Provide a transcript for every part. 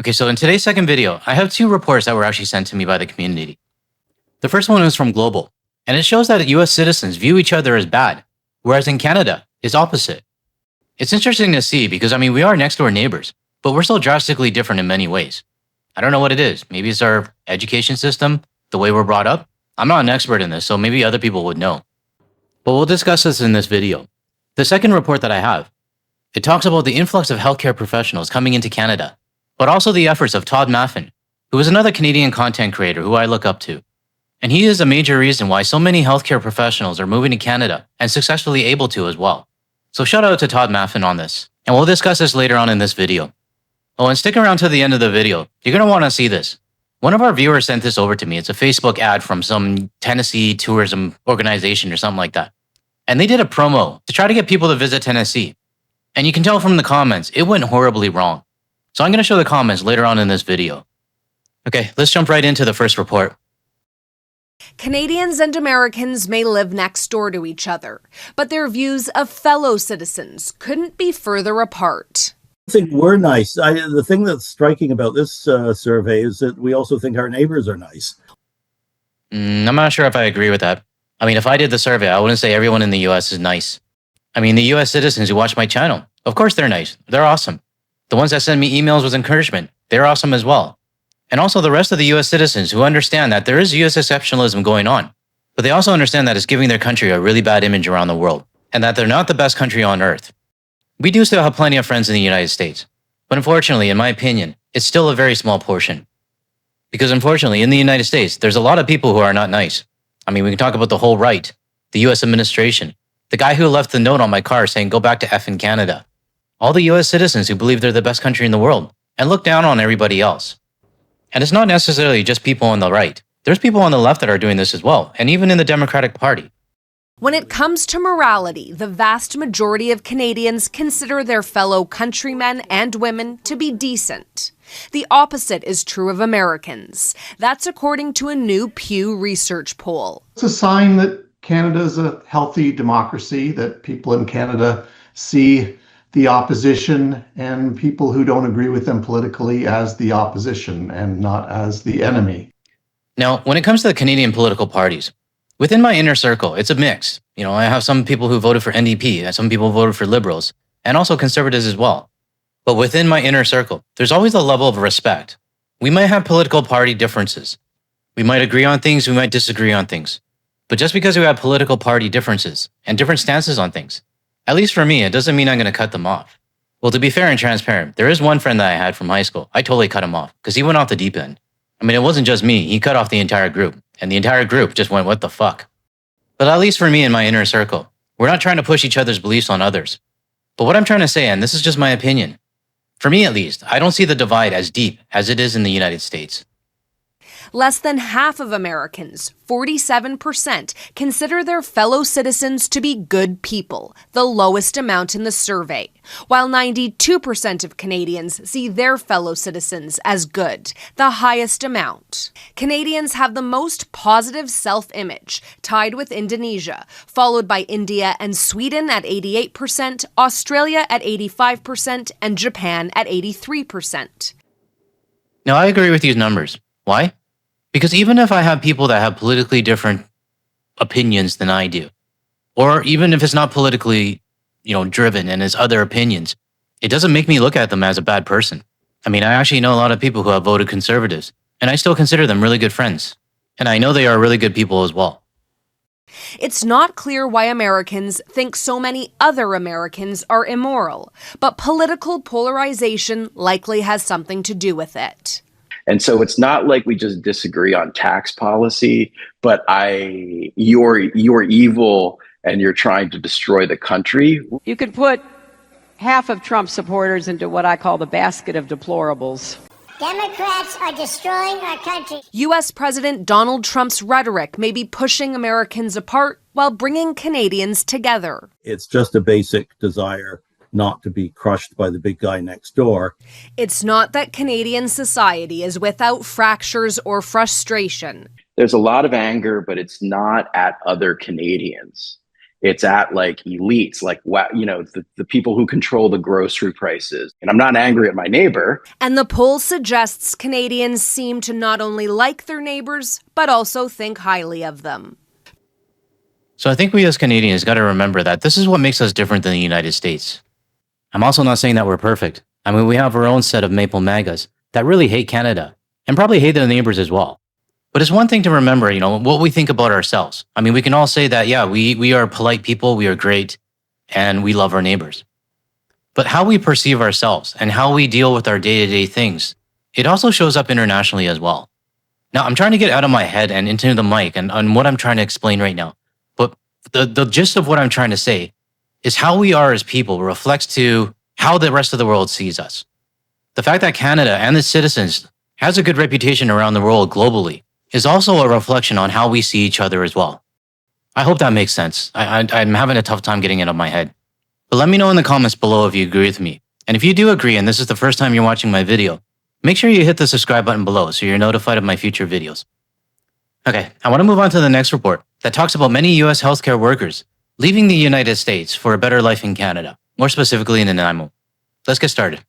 Okay, so in today's second video, I have two reports that were actually sent to me by the community. The first one is from Global, and it shows that US citizens view each other as bad, whereas in Canada, it's opposite. It's interesting to see because, we are next door neighbors, but we're still drastically different in many ways. I don't know what it is. Maybe it's our education system, the way we're brought up. I'm not an expert in this, so maybe other people would know. But we'll discuss this in this video. The second report that I have, it talks about the influx of healthcare professionals coming into Canada, but also the efforts of Todd Maffin, who is another Canadian content creator who I look up to. And he is a major reason why so many healthcare professionals are moving to Canada and successfully able to as well. So shout out to Todd Maffin on this, and we'll discuss this later on in this video. Oh, and stick around to the end of the video. You're going to want to see this. One of our viewers sent this over to me. It's a Facebook ad from some Tennessee tourism organization or something like that. And they did a promo to try to get people to visit Tennessee. And you can tell from the comments, it went horribly wrong. So I'm going to show the comments later on in this video. Okay, let's jump right into the first report. Canadians and Americans may live next door to each other, but their views of fellow citizens couldn't be further apart. I think we're nice. The thing that's striking about this survey is that we also think our neighbors are nice. I'm not sure if I agree with that. If I did the survey, I wouldn't say everyone in the US is nice. The US citizens who watch my channel, of course they're nice. They're awesome. The ones that send me emails with encouragement, they're awesome as well. And also the rest of the US citizens who understand that there is US exceptionalism going on, but they also understand that it's giving their country a really bad image around the world, and that they're not the best country on earth. We do still have plenty of friends in the United States, but unfortunately, in my opinion, it's still a very small portion. Because unfortunately, in the United States, there's a lot of people who are not nice. We can talk about the whole right, the US administration, the guy who left the note on my car saying, "Go back to effing Canada." All the US citizens who believe they're the best country in the world and look down on everybody else. And it's not necessarily just people on the right. There's people on the left that are doing this as well, and even in the Democratic Party. When it comes to morality, the vast majority of Canadians consider their fellow countrymen and women to be decent. The opposite is true of Americans. That's according to a new Pew Research poll. It's a sign that Canada is a healthy democracy, that people in Canada see the opposition and people who don't agree with them politically as the opposition and not as the enemy. Now, when it comes to the Canadian political parties, within my inner circle, it's a mix. I have some people who voted for NDP and some people voted for Liberals and also Conservatives as well. But within my inner circle, there's always a level of respect. We might have political party differences. We might agree on things, we might disagree on things. But just because we have political party differences and different stances on things, at least for me, it doesn't mean I'm going to cut them off. Well, to be fair and transparent, there is one friend that I had from high school. I totally cut him off because he went off the deep end. It wasn't just me. He cut off the entire group, and the entire group just went, what the fuck? But at least for me in my inner circle, we're not trying to push each other's beliefs on others. But what I'm trying to say, and this is just my opinion, for me at least, I don't see the divide as deep as it is in the United States. Less than half of Americans, 47%, consider their fellow citizens to be good people, the lowest amount in the survey, while 92% of Canadians see their fellow citizens as good, the highest amount. Canadians have the most positive self-image, tied with Indonesia, followed by India and Sweden at 88%, Australia at 85%, and Japan at 83%. Now, I agree with these numbers. Why? Because even if I have people that have politically different opinions than I do, or even if it's not politically, driven and it's other opinions, it doesn't make me look at them as a bad person. I actually know a lot of people who have voted Conservatives, and I still consider them really good friends. And I know they are really good people as well. It's not clear why Americans think so many other Americans are immoral, but political polarization likely has something to do with it. And so it's not like we just disagree on tax policy, but you're evil and you're trying to destroy the country. You could put half of Trump supporters into what I call the basket of deplorables. Democrats are destroying our country. U.S. President Donald Trump's rhetoric may be pushing Americans apart while bringing Canadians together. It's just a basic desire not to be crushed by the big guy next door. It's not that Canadian society is without fractures or frustration. There's a lot of anger, but it's not at other Canadians. It's at like elites, like the people who control the grocery prices. And I'm not angry at my neighbor. And the poll suggests Canadians seem to not only like their neighbors, but also think highly of them. So I think we as Canadians got to remember that this is what makes us different than the United States. I'm also not saying that we're perfect. I mean, we have our own set of maple MAGAs that really hate Canada and probably hate their neighbors as well. But it's one thing to remember, what we think about ourselves. I mean, we can all say that, yeah, we are polite people, we are great, and we love our neighbors. But how we perceive ourselves and how we deal with our day-to-day things, it also shows up internationally as well. Now, I'm trying to get out of my head and into the mic and on what I'm trying to explain right now. But the gist of what I'm trying to say is how we are as people reflects to how the rest of the world sees us. The fact that Canada and its citizens has a good reputation around the world globally is also a reflection on how we see each other as well. I hope that makes sense. I'm having a tough time getting it out of my head. But let me know in the comments below if you agree with me. And if you do agree and this is the first time you're watching my video, make sure you hit the subscribe button below so you're notified of my future videos. Okay, I want to move on to the next report that talks about many US healthcare workers leaving the United States for a better life in Canada, more specifically in Nanaimo. Let's get started.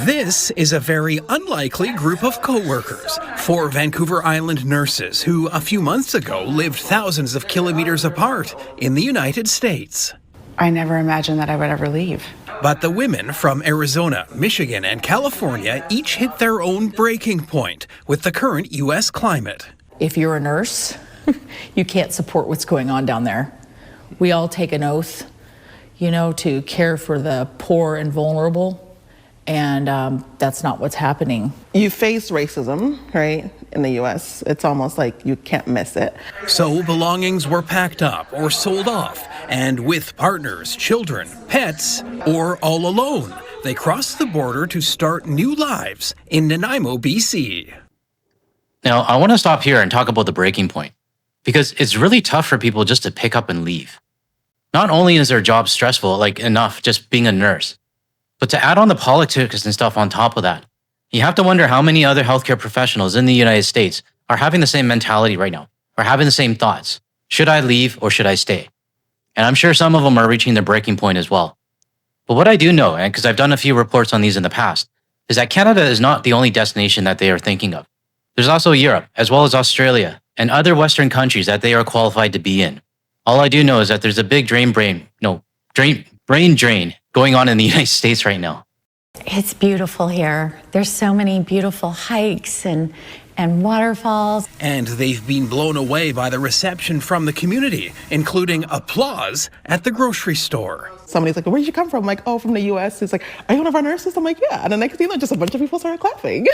This is a very unlikely group of co-workers, 4 Vancouver Island nurses who a few months ago lived thousands of kilometers apart in the United States. I never imagined that I would ever leave. But the women from Arizona, Michigan, and California each hit their own breaking point with the current U.S. climate. If you're a nurse, you can't support what's going on down there. We all take an oath, to care for the poor and vulnerable. And that's not what's happening. You face racism, right, in the U.S. It's almost like you can't miss it. So belongings were packed up or sold off, and with partners, children, pets, or all alone, they crossed the border to start new lives in Nanaimo, BC. Now, I want to stop here and talk about the breaking point, because it's really tough for people just to pick up and leave. Not only is their job stressful, enough just being a nurse, but to add on the politics and stuff on top of that, you have to wonder how many other healthcare professionals in the United States are having the same mentality right now, or having the same thoughts. Should I leave or should I stay? And I'm sure some of them are reaching their breaking point as well. But what I do know, and because I've done a few reports on these in the past, is that Canada is not the only destination that they are thinking of. There's also Europe, as well as Australia, and other Western countries that they are qualified to be in. All I do know is that there's a big brain drain going on in the United States right now. It's beautiful here. There's so many beautiful hikes and waterfalls. And they've been blown away by the reception from the community, including applause at the grocery store. Somebody's like, where did you come from? I'm like, oh, from the U.S. He's like, are you one of our nurses? I'm like, yeah. And the next thing, just a bunch of people started clapping.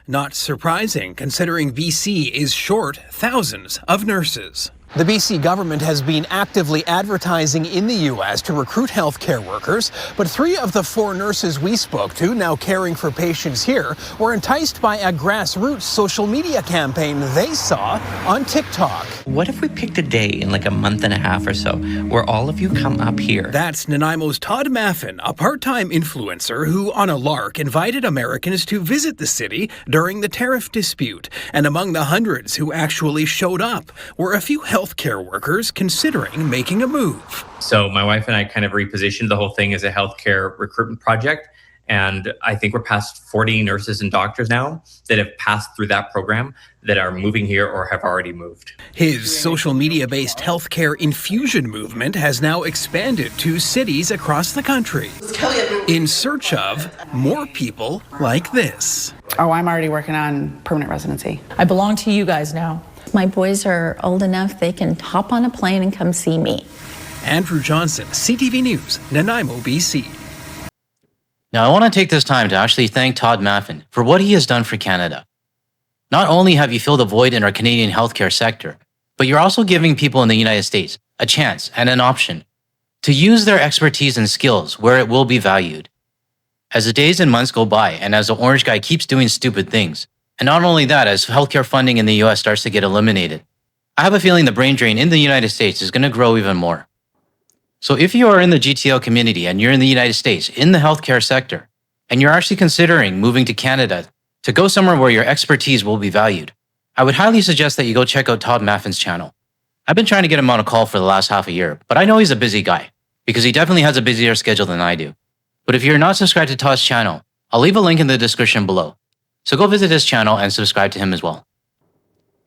Not surprising, considering BC is short thousands of nurses. The BC government has been actively advertising in the U.S. to recruit healthcare workers, but 3 of the 4 nurses we spoke to, now caring for patients here, were enticed by a grassroots social media campaign they saw on TikTok. What if we picked a day in a month and a half or so where all of you come up here? That's Nanaimo's Todd Maffin, a part-time influencer who, on a lark, invited Americans to visit the city during the tariff dispute. And among the hundreds who actually showed up were a few healthcare workers considering making a move. So my wife and I kind of repositioned the whole thing as a healthcare recruitment project. And I think we're past 40 nurses and doctors now that have passed through that program that are moving here or have already moved. His social media-based healthcare infusion movement has now expanded to cities across the country in search of more people like this. Oh, I'm already working on permanent residency. I belong to you guys now. My boys are old enough they can hop on a plane and come see me. Andrew Johnson, CTV News, Nanaimo, BC. Now, I want to take this time to actually thank Todd Maffin for what he has done for Canada. Not only have you filled a void in our Canadian healthcare sector, but you're also giving people in the United States a chance and an option to use their expertise and skills where it will be valued. As the days and months go by, and as the orange guy keeps doing stupid things, and not only that, as healthcare funding in the US starts to get eliminated, I have a feeling the brain drain in the United States is going to grow even more. So if you are in the GTL community and you're in the United States, in the healthcare sector, and you're actually considering moving to Canada to go somewhere where your expertise will be valued, I would highly suggest that you go check out Todd Maffin's channel. I've been trying to get him on a call for the last half a year, but I know he's a busy guy, because he definitely has a busier schedule than I do. But if you're not subscribed to Todd's channel, I'll leave a link in the description below. So go visit his channel and subscribe to him as well.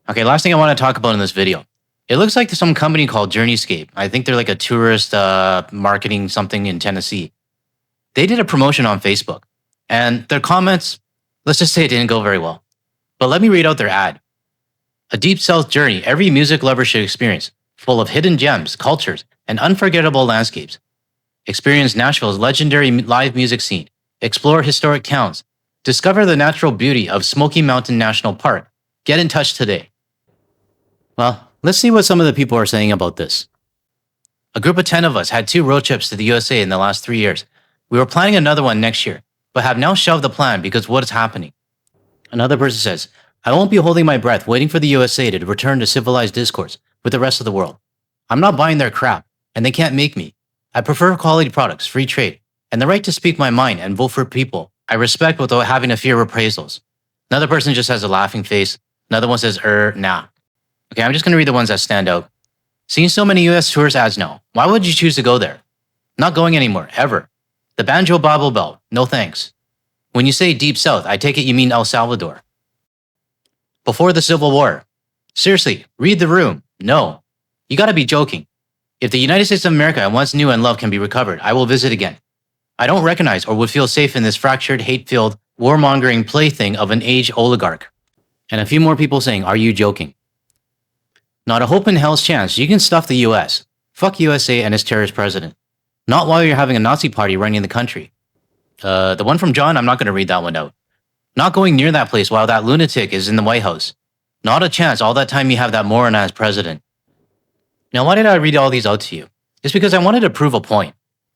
Okay, last thing I want to talk about in this video. It looks like some company called Journeyscape. I think they're like a tourist marketing something in Tennessee. They did a promotion on Facebook, and their comments, let's just say it didn't go very well. But let me read out their ad. A deep south journey every music lover should experience, full of hidden gems, cultures, and unforgettable landscapes. Experience Nashville's legendary live music scene, explore historic towns, discover the natural beauty of Smoky Mountain National Park. Get in touch today. Well, let's see what some of the people are saying about this. A group of 10 of us had 2 road trips to the USA in the last 3 years. We were planning another one next year, but have now shelved the plan because of what is happening. Another person says, I won't be holding my breath waiting for the USA to return to civilized discourse with the rest of the world. I'm not buying their crap, and they can't make me. I prefer quality products, free trade, and the right to speak my mind and vote for people I respect without having to fear reprisals. Another person just has a laughing face. Another one says, nah. Okay, I'm just going to read the ones that stand out. Seeing so many US tourist ads now, why would you choose to go there? Not going anymore, ever. The Banjo Bobble Bell, no thanks. When you say Deep South, I take it you mean El Salvador. Before the Civil War. Seriously, read the room. No. You gotta be joking. If the United States of America I once knew and loved can be recovered, I will visit again. I don't recognize or would feel safe in this fractured, hate-filled, warmongering plaything of an aged oligarch. And a few more people saying, are you joking? Not a hope in hell's chance you can stuff the US. Fuck USA and its terrorist president. Not while you're having a Nazi party running the country. The one from John, I'm not going to read that one out. Not going near that place while that lunatic is in the White House. Not a chance all that time you have that moron as president. Now, why did I read all these out to you? It's because I wanted to prove a point.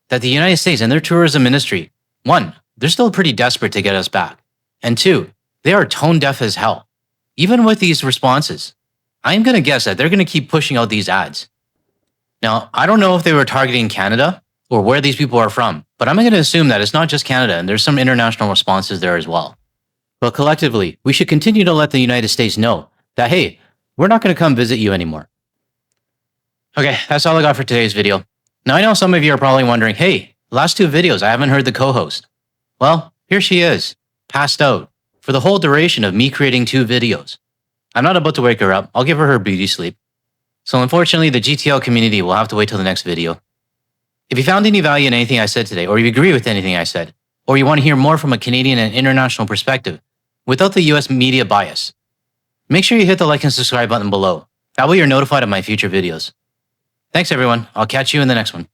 That the United States and their tourism industry, 1, they're still pretty desperate to get us back. And 2, they are tone deaf as hell. Even with these responses, I'm going to guess that they're going to keep pushing out these ads. Now, I don't know if they were targeting Canada or where these people are from, but I'm going to assume that it's not just Canada and there's some international responses there as well. But collectively, we should continue to let the United States know that, hey, we're not going to come visit you anymore. Okay, that's all I got for today's video. Now I know some of you are probably wondering, hey, last 2 videos, I haven't heard the co-host. Well, here she is, passed out, for the whole duration of me creating 2 videos. I'm not about to wake her up, I'll give her beauty sleep. So unfortunately, the GTL community will have to wait till the next video. If you found any value in anything I said today, or you agree with anything I said, or you want to hear more from a Canadian and international perspective, without the US media bias, make sure you hit the like and subscribe button below. That way you're notified of my future videos. Thanks everyone, I'll catch you in the next one.